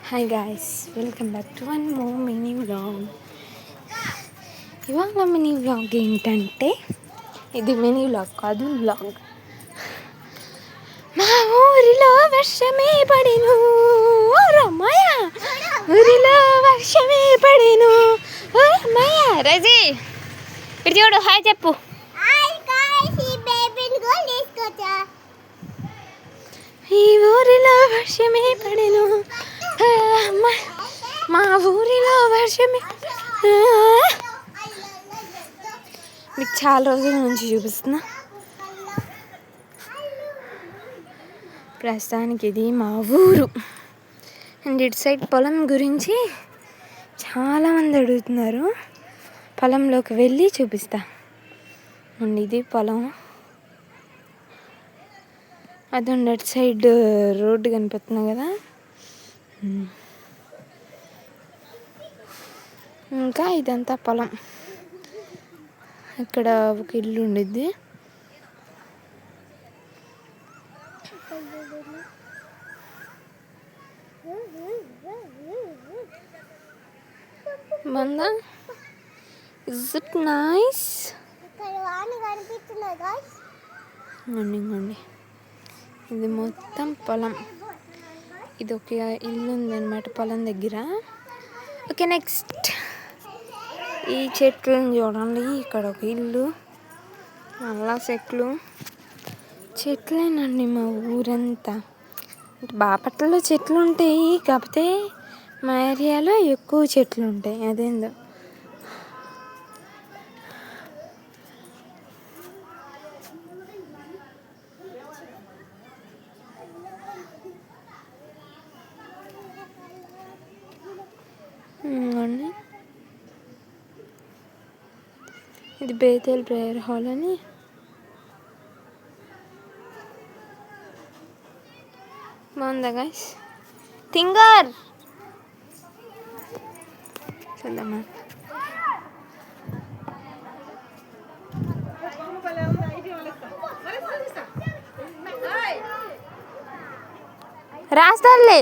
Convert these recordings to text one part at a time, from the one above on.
Hi guys, welcome back to one more mini vlog. ఇవాళ mini vlog ఏంటంటే, ఇది mini vlog కాదు, vlog. మా ఊరిలో వర్షమే పడెను, ఓ రమ్మయ్య. ఊరిలో వర్షమే పడెను, ఓ రమ్మయ్య. రజీ ఇటు చూడు, హాయ్ చెప్పు. ఈ ఊరిలో వర్షమే పడెను, మా ఊరిలో వర్షమే. మీకు చాలా రోజుల నుంచి చూపిస్తున్నా. ప్రస్తుతానికి ఇది మా ఊరు. అండ్ ఇటు సైడ్ పొలం గురించి చాలామంది అడుగుతున్నారు. పొలంలోకి వెళ్ళి చూపిస్తా. అండ్ ఇది పొలం. అదండి అటు సైడ్ రోడ్డు కనిపిస్తుంది కదా. ఇంకా ఇదంతా పొలం. ఇక్కడ ఒక ఇల్లు ఉండిద్ది. మందా, ఇస్ ఇట్ నైస్? అండి ఇది మొత్తం పొలం. ఇది ఒక ఇల్లు ఉందన్నమాట పొలం దగ్గర. ఓకే, నెక్స్ట్ ఈ చెట్లను చూడండి. ఇక్కడ ఒక ఇల్లు, అలా చెట్లేనండి మా ఊరంతా. బాపట్లలో చెట్లు ఉంటాయి, కాకపోతే మా ఏరియాలో ఎక్కువ చెట్లు ఉంటాయి. అదేందో అండి. ఇది బేతేల్ ప్రేయర్ హాల్ అని. బాగుందా గైస్? థింగర్ చూద్దామా. రాస్తాలే.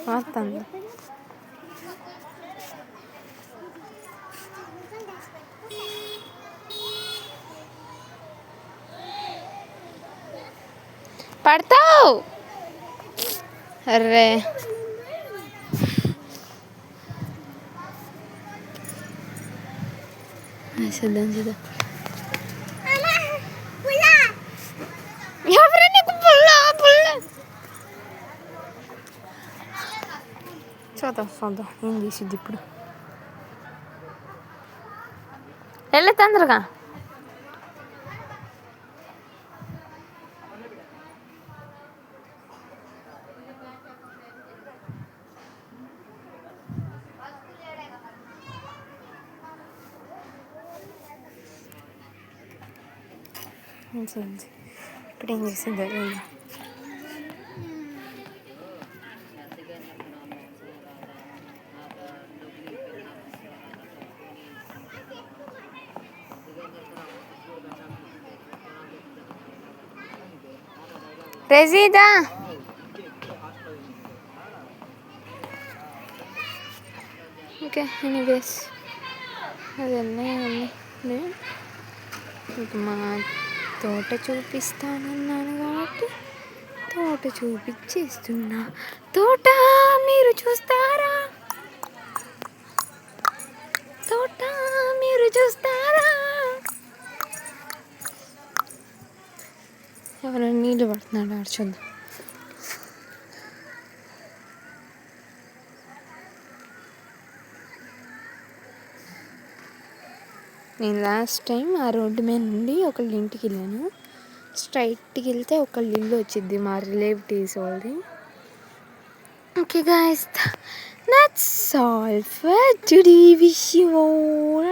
వస్తుంది. పడతావు. అర్రే చూద్దాం. చూద్దాం ఏం చేసిద్ది ఇప్పుడు. వెళ్ళి తొందరగా. ఇప్పుడు ఏం చేసింది? రెజీదా ఓకే. ఎనీవేస్ అదన్నీ ఇంక మా తోట చూపిస్తానన్నాను కాబట్టి తోట చూపించేస్తున్నా. తోట మీరు చూస్తారా? తోట మీరు చూస్తారా? ఎవరైనా నీళ్ళు పడుతున్నాడు, చూద్దాం. నేను లాస్ట్ టైం ఆ రోడ్డు మీద నుండి ఒకళ్ళ ఇంటికి వెళ్ళాను. స్ట్రైట్కి వెళ్తే ఒకళ్ళ ఇల్లు వచ్చింది, మా రిలేటివ్స్ వాళ్ళది. Okay guys, that's all for today. Wish you all